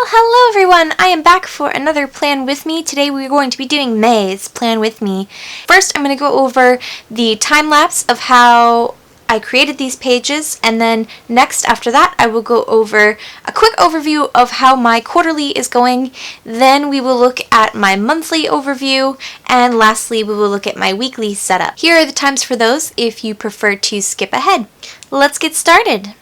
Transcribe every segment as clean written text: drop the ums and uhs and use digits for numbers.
Well, hello everyone! I am back for another Plan With Me. Today we're going to be doing May's Plan With Me. First, I'm going to go over the time-lapse of how I created these pages, and then next after that I will go over a quick overview of how my quarterly is going. Then we will look at my monthly overview, and lastly we will look at my weekly setup. Here are the times for those if you prefer to skip ahead. Let's get started!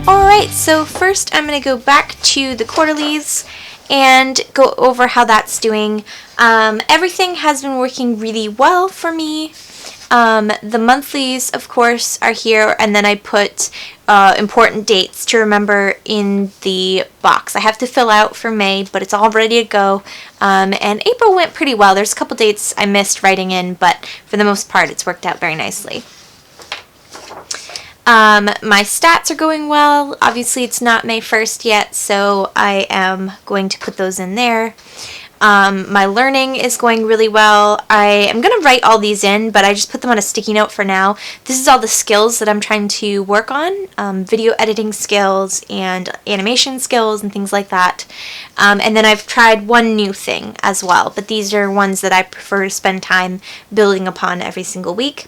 Alright, so first I'm going to go back to the quarterlies and go over how that's doing. Everything has been working really well for me. The monthlies, of course, are here, and then I put important dates to remember in the box. I have to fill out for May, but it's all ready to go. And April went pretty well. There's a couple dates I missed writing in, but for the most part it's worked out very nicely. My stats are going well. Obviously it's not May 1st yet, so I am going to put those in there. My learning is going really well. I am going to write all these in, but I just put them on a sticky note for now. This is all the skills that I'm trying to work on, video editing skills and animation skills and things like that. And then I've tried one new thing as well, but these are ones that I prefer to spend time building upon every single week.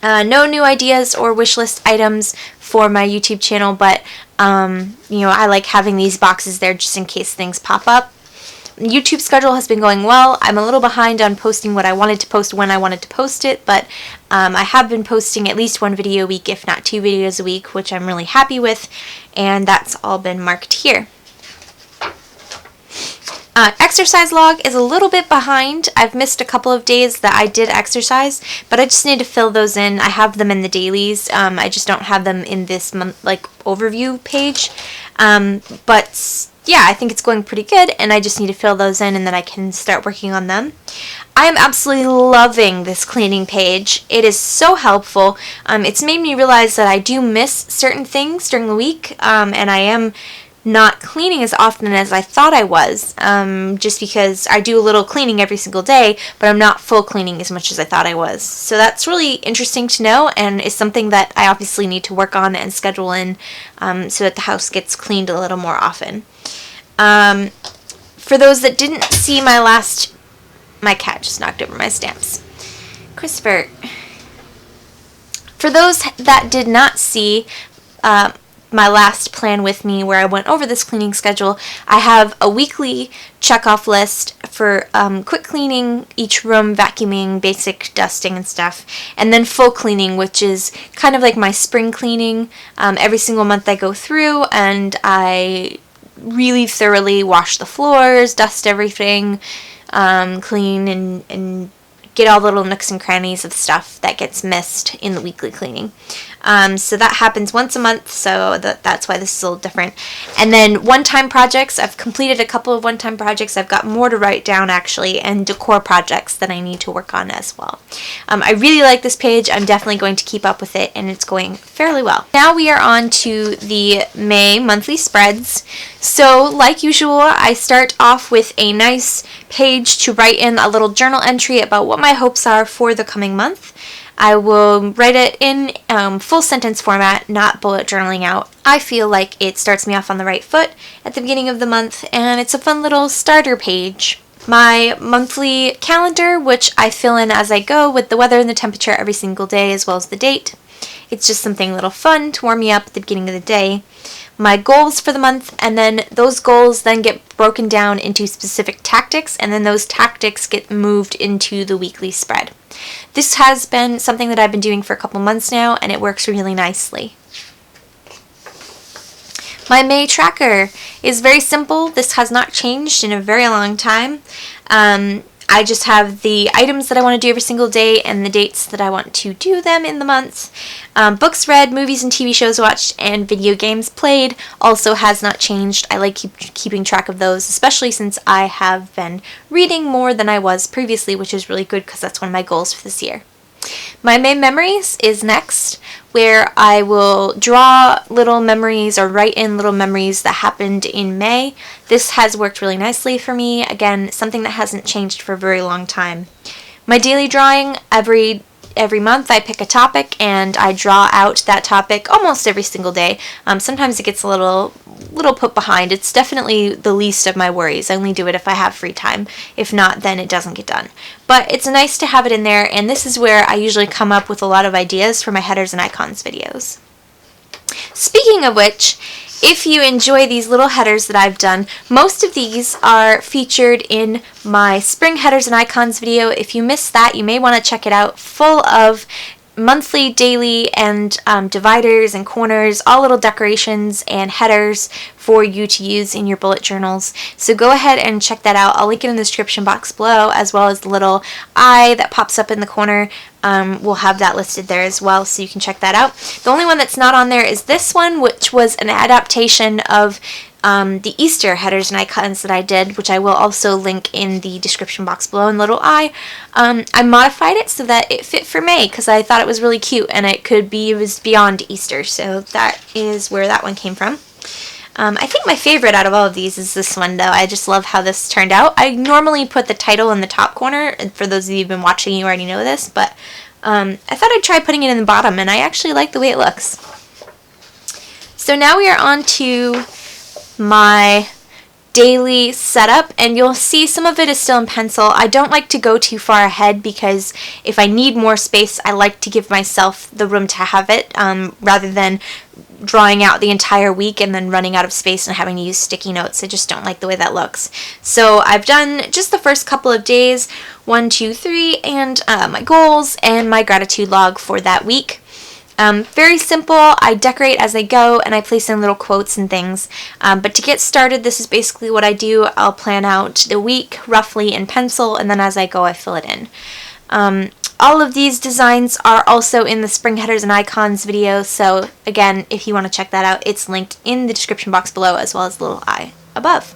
No new ideas or wish list items for my YouTube channel, but I like having these boxes there just in case things pop up. YouTube schedule has been going well. I'm a little behind on posting what I wanted to post when I wanted to post it, but I have been posting at least one video a week, if not 2 videos a week, which I'm really happy with, and that's all been marked here. Exercise log is a little bit behind. I've missed a couple of days that I did exercise, but I just need to fill those in. I have them in the dailies. I just don't have them in this month, like, overview page. But yeah, I think it's going pretty good, and I just need to fill those in, and then I can start working on them. I am absolutely loving this cleaning page. It is so helpful. It's made me realize that I do miss certain things during the week, and I am not cleaning as often as I thought I was, just because I do a little cleaning every single day, but I'm not full cleaning as much as I thought I was. So that's really interesting to know, and is something that I obviously need to work on and schedule in, so that the house gets cleaned a little more often. For those that didn't see my cat just knocked over my stamps. Christopher. For those that did not see my last plan with me where I went over this cleaning schedule, I have a weekly check-off list for quick cleaning each room, vacuuming, basic dusting and stuff, and then full cleaning, which is kind of like my spring cleaning. Every single month I go through and I really thoroughly wash the floors, dust everything, clean and get all the little nooks and crannies of stuff that gets missed in the weekly cleaning. So that happens once a month, so that's why this is a little different. And then one-time projects, I've completed a couple of one-time projects. I've got more to write down, actually, and decor projects that I need to work on as well. I really like this page. I'm definitely going to keep up with it, and it's going fairly well. Now we are on to the May monthly spreads. So, like usual, I start off with a nice page to write in a little journal entry about what my hopes are for the coming month. I will write it in full sentence format, not bullet journaling out. I feel like it starts me off on the right foot at the beginning of the month, and it's a fun little starter page. My monthly calendar, which I fill in as I go with the weather and the temperature every single day, as well as the date. It's just something a little fun to warm me up at the beginning of the day. My goals for the month, and then those goals then get broken down into specific tactics, and then those tactics get moved into the weekly spread. This has been something that I've been doing for a couple months now, and it works really nicely. My May tracker is very simple. This has not changed in a very long time. I just have the items that I want to do every single day and the dates that I want to do them in the month. Books read, movies and TV shows watched, and video games played also has not changed. I like keeping track of those, especially since I have been reading more than I was previously, which is really good because that's one of my goals for this year. My May memories is next, where I will draw little memories or write in little memories that happened in May. This has worked really nicely for me. Again, something that hasn't changed for a very long time. My daily drawing, every month I pick a topic and I draw out that topic almost every single day. Sometimes it gets a little put behind. It's definitely the least of my worries. I only do it if I have free time. If not, then it doesn't get done. But it's nice to have it in there, and this is where I usually come up with a lot of ideas for my headers and icons videos. Speaking of which, if you enjoy these little headers that I've done, most of these are featured in my spring headers and icons video. If you missed that, you may want to check it out, full of monthly, daily, and dividers and corners, all little decorations and headers for you to use in your bullet journals. So go ahead and check that out. I'll link it in the description box below, as well as the little eye that pops up in the corner. We'll have that listed there as well, so you can check that out. The only one that's not on there is this one, which was an adaptation of the Easter headers and icons that I did, which I will also link in the description box below in little I. I modified it so that it fit for May because I thought it was really cute and it was beyond Easter, so that is where that one came from. I think my favorite out of all of these is this one, though. I just love how this turned out. I normally put the title in the top corner, and for those of you who've been watching, you already know this, but I thought I'd try putting it in the bottom, and I actually like the way it looks. So now we are on to my daily setup, and you'll see some of it is still in pencil. I don't like to go too far ahead because if I need more space, I like to give myself the room to have it, rather than drawing out the entire week and then running out of space and having to use sticky notes. I just don't like the way that looks. So I've done just the first couple of days, 1, 2, 3, and my goals and my gratitude log for that week. Very simple. I decorate as I go, and I place in little quotes and things. But to get started, this is basically what I do. I'll plan out the week roughly in pencil, and then as I go, I fill it in. All of these designs are also in the spring headers and icons video, so again, if you want to check that out, it's linked in the description box below as well as the little I above.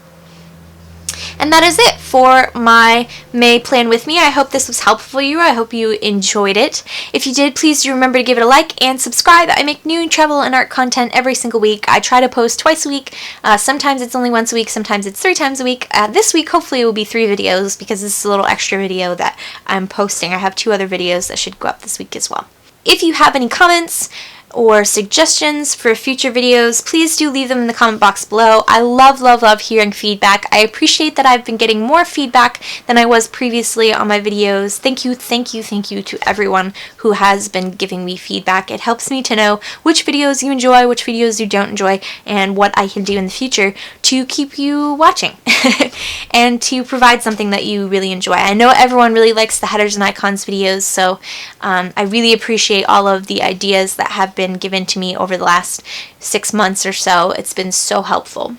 And that is it for my May plan with me. I hope this was helpful for you. I hope you enjoyed it. If you did, please do remember to give it a like and subscribe. I make new travel and art content every single week. I try to post twice a week. Sometimes it's only once a week. Sometimes it's 3 times a week. This week, hopefully, it will be 3 videos because this is a little extra video that I'm posting. I have 2 other videos that should go up this week as well. If you have any comments or suggestions for future videos, please do leave them in the comment box below. I love hearing feedback. I appreciate that I've been getting more feedback than I was previously on my videos. Thank you to everyone who has been giving me feedback. It helps me to know which videos you enjoy, which videos you don't enjoy, and what I can do in the future to keep you watching and to provide something that you really enjoy. I know everyone really likes the headers and icons videos, so I really appreciate all of the ideas that have been given to me over the last 6 months or so. It's been so helpful.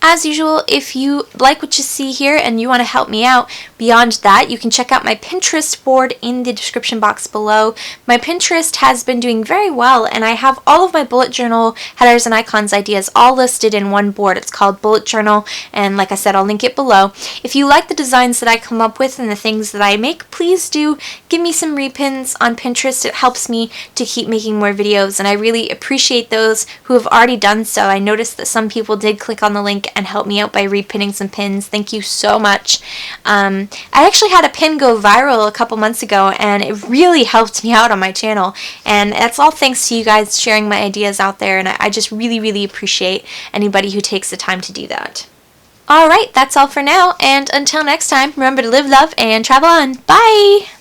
As usual, if you like what you see here and you want to help me out beyond that, you can check out my Pinterest board in the description box below. My Pinterest has been doing very well, and I have all of my bullet journal headers and icons ideas all listed in one board. It's called Bullet Journal, and like I said, I'll link it below. If you like the designs that I come up with and the things that I make, please do give me some repins on Pinterest. It helps me to keep making more videos, and I really appreciate those who have already done so. I noticed that some people did click on the link and help me out by repinning some pins. Thank you so much. I actually had a pin go viral a couple months ago, and it really helped me out on my channel, and that's all thanks to you guys sharing my ideas out there, and I just really appreciate anybody who takes the time to do that. Alright, that's all for now, and until next time, remember to live, love, and travel on. Bye!